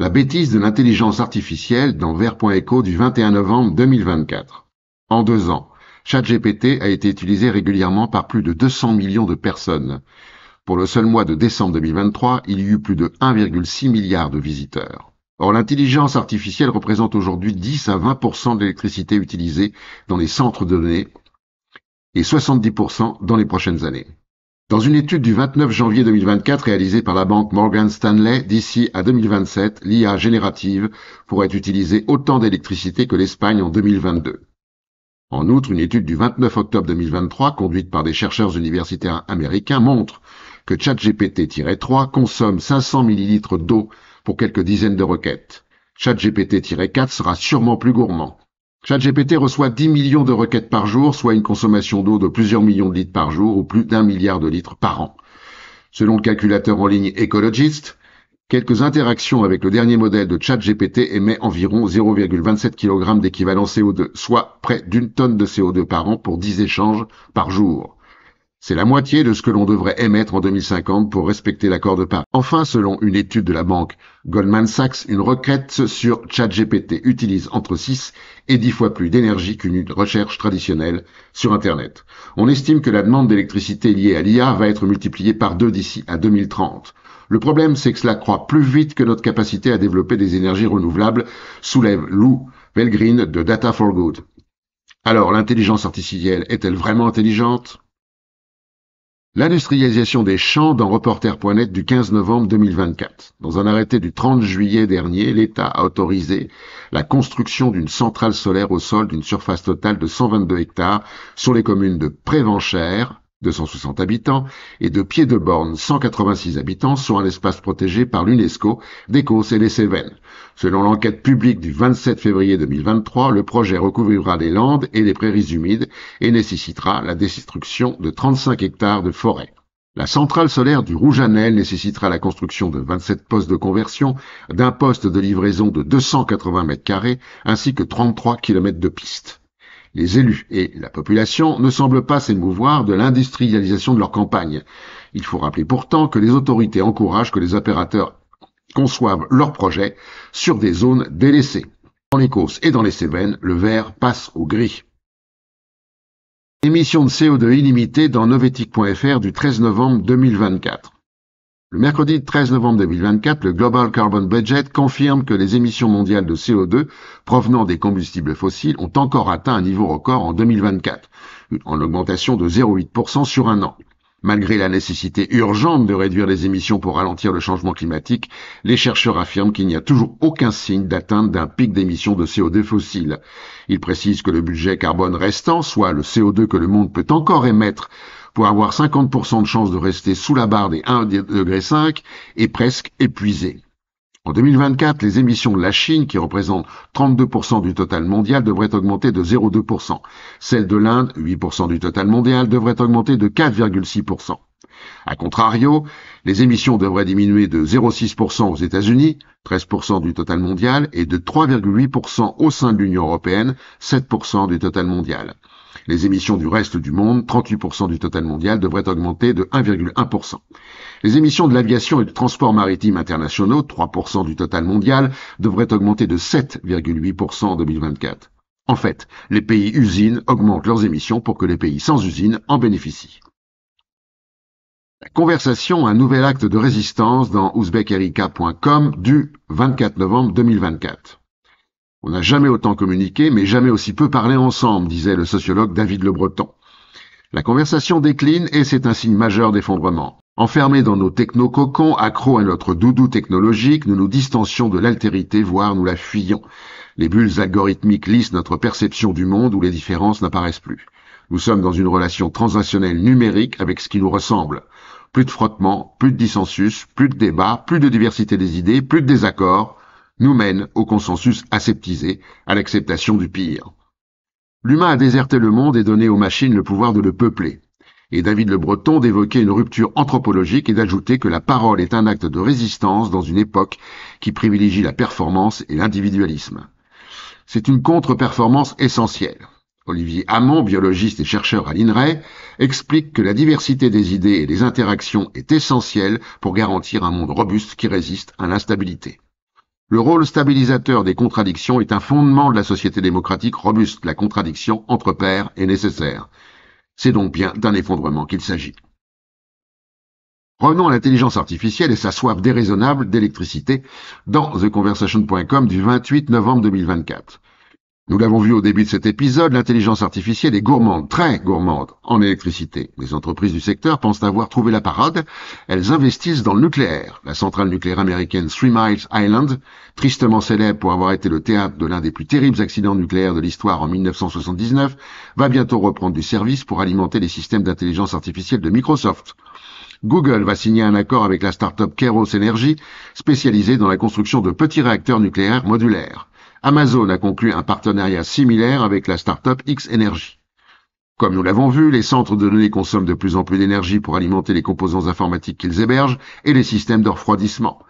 la bêtise de l'intelligence artificielle dans Ver.echo du 21 novembre 2024. En 2 ans, ChatGPT a été utilisé régulièrement par plus de 200 millions de personnes. Pour le seul mois de décembre 2023, il y eut plus de 1,6 milliard de visiteurs. Or, l'intelligence artificielle représente aujourd'hui 10 à 20% de l'électricité utilisée dans les centres de données et 70% dans les prochaines années. Dans une étude du 29 janvier 2024 réalisée par la banque Morgan Stanley, d'ici à 2027, l'IA générative pourrait utiliser autant d'électricité que l'Espagne en 2022. En outre, une étude du 29 octobre 2023, conduite par des chercheurs universitaires américains, montre que ChatGPT-3 consomme 500 ml d'eau pour quelques dizaines de requêtes. ChatGPT-4 sera sûrement plus gourmand. ChatGPT reçoit 10 millions de requêtes par jour, soit une consommation d'eau de plusieurs millions de litres par jour ou plus d'1 milliard de litres par an. Selon le calculateur en ligne Ecologist, quelques interactions avec le dernier modèle de ChatGPT émet environ 0,27 kg d'équivalent CO2, soit près d'1 tonne de CO2 par an pour 10 échanges par jour. C'est la moitié de ce que l'on devrait émettre en 2050 pour respecter l'accord de Paris. Enfin, selon une étude de la banque Goldman Sachs, une requête sur ChatGPT utilise entre 6 et 10 fois plus d'énergie qu'une recherche traditionnelle sur Internet. On estime que la demande d'électricité liée à l'IA va être multipliée par 2 d'ici à 2030. Le problème, c'est que cela croît plus vite que notre capacité à développer des énergies renouvelables, soulève Lou Pelgrin de Data for Good. Alors, l'intelligence artificielle est-elle vraiment intelligente ? L'industrialisation des champs dans Reporter.net du 15 novembre 2024. Dans un arrêté du 30 juillet dernier, l'État a autorisé la construction d'une centrale solaire au sol d'une surface totale de 122 hectares sur les communes de Prévenchères, 260 habitants, et de Pied-de-Borne, 186 habitants, sur un espace protégé par l'UNESCO d'Écosse et les Cévennes. Selon l'enquête publique du 27 février 2023, le projet recouvrira les landes et les prairies humides et nécessitera la destruction de 35 hectares de forêt. La centrale solaire du Rouge-Anel nécessitera la construction de 27 postes de conversion, d'un poste de livraison de 280 mètres carrés, ainsi que 33 km de pistes. Les élus et la population ne semblent pas s'émouvoir de l'industrialisation de leur campagne. Il faut rappeler pourtant que les autorités encouragent que les opérateurs conçoivent leurs projets sur des zones délaissées. Dans l'Écosse et dans les Cévennes, le vert passe au gris. Émission de CO2 illimitée dans Novetic.fr du 13 novembre 2024. Le mercredi 13 novembre 2024, le Global Carbon Budget confirme que les émissions mondiales de CO2 provenant des combustibles fossiles ont encore atteint un niveau record en 2024, en augmentation de 0,8% sur un an. Malgré la nécessité urgente de réduire les émissions pour ralentir le changement climatique, les chercheurs affirment qu'il n'y a toujours aucun signe d'atteinte d'un pic d'émissions de CO2 fossiles. Ils précisent que le budget carbone restant, soit le CO2 que le monde peut encore émettre pour avoir 50% de chances de rester sous la barre des 1,5 degré, est presque épuisé. En 2024, les émissions de la Chine, qui représentent 32% du total mondial, devraient augmenter de 0,2%. Celles de l'Inde, 8% du total mondial, devraient augmenter de 4,6%. A contrario, les émissions devraient diminuer de 0,6% aux États-Unis, 13% du total mondial, et de 3,8% au sein de l'Union européenne, 7% du total mondial. Les émissions du reste du monde, 38% du total mondial, devraient augmenter de 1,1%. Les émissions de l'aviation et du transport maritime internationaux, 3% du total mondial, devraient augmenter de 7,8% en 2024. En fait, les pays usines augmentent leurs émissions pour que les pays sans usines en bénéficient. La conversation, un nouvel acte de résistance dans ouzbekerika.com du 24 novembre 2024. On n'a jamais autant communiqué, mais jamais aussi peu parlé ensemble, disait le sociologue David Le Breton. La conversation décline et c'est un signe majeur d'effondrement. Enfermés dans nos techno-cocons, accros à notre doudou technologique, nous nous distancions de l'altérité, voire nous la fuyons. Les bulles algorithmiques lissent notre perception du monde où les différences n'apparaissent plus. Nous sommes dans une relation transactionnelle numérique avec ce qui nous ressemble. Plus de frottement, plus de dissensus, plus de débat, plus de diversité des idées, plus de désaccords, nous mène au consensus aseptisé, à l'acceptation du pire. L'humain a déserté le monde et donné aux machines le pouvoir de le peupler. Et David Le Breton d'évoquer une rupture anthropologique et d'ajouter que la parole est un acte de résistance dans une époque qui privilégie la performance et l'individualisme. C'est une contre-performance essentielle. Olivier Hamon, biologiste et chercheur à l'INRAE, explique que la diversité des idées et des interactions est essentielle pour garantir un monde robuste qui résiste à l'instabilité. Le rôle stabilisateur des contradictions est un fondement de la société démocratique robuste. La contradiction entre pairs est nécessaire. C'est donc bien d'un effondrement qu'il s'agit. Revenons à l'intelligence artificielle et sa soif déraisonnable d'électricité dans theconversation.com du 28 novembre 2024. Nous l'avons vu au début de cet épisode, l'intelligence artificielle est gourmande, très gourmande, en électricité. Les entreprises du secteur pensent avoir trouvé la parade. Elles investissent dans le nucléaire. La centrale nucléaire américaine Three Mile Island, tristement célèbre pour avoir été le théâtre de l'un des plus terribles accidents nucléaires de l'histoire en 1979, va bientôt reprendre du service pour alimenter les systèmes d'intelligence artificielle de Microsoft. Google va signer un accord avec la start-up Kairos Energy, spécialisée dans la construction de petits réacteurs nucléaires modulaires. Amazon a conclu un partenariat similaire avec la start-up X-Energy. Comme nous l'avons vu, les centres de données consomment de plus en plus d'énergie pour alimenter les composants informatiques qu'ils hébergent et les systèmes de refroidissement.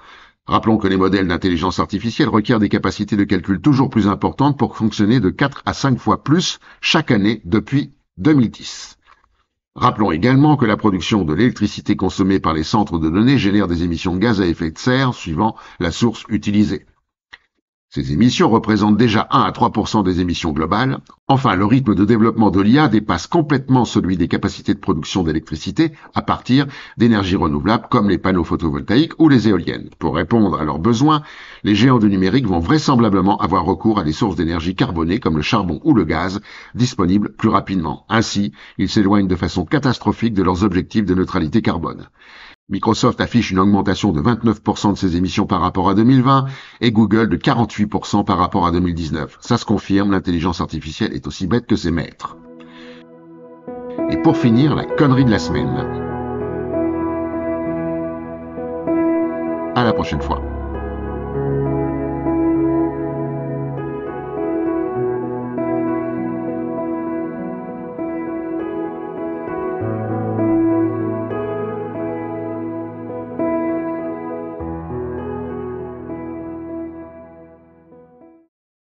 Rappelons que les modèles d'intelligence artificielle requièrent des capacités de calcul toujours plus importantes pour fonctionner de 4 à 5 fois plus chaque année depuis 2010. Rappelons également que la production de l'électricité consommée par les centres de données génère des émissions de gaz à effet de serre suivant la source utilisée. Ces émissions représentent déjà 1 à 3% des émissions globales. Enfin, le rythme de développement de l'IA dépasse complètement celui des capacités de production d'électricité à partir d'énergies renouvelables comme les panneaux photovoltaïques ou les éoliennes. Pour répondre à leurs besoins, les géants du numérique vont vraisemblablement avoir recours à des sources d'énergie carbonées comme le charbon ou le gaz, disponibles plus rapidement. Ainsi, ils s'éloignent de façon catastrophique de leurs objectifs de neutralité carbone. Microsoft affiche une augmentation de 29% de ses émissions par rapport à 2020 et Google de 48% par rapport à 2019. Ça se confirme, l'intelligence artificielle est aussi bête que ses maîtres. Et pour finir, la connerie de la semaine. À la prochaine fois.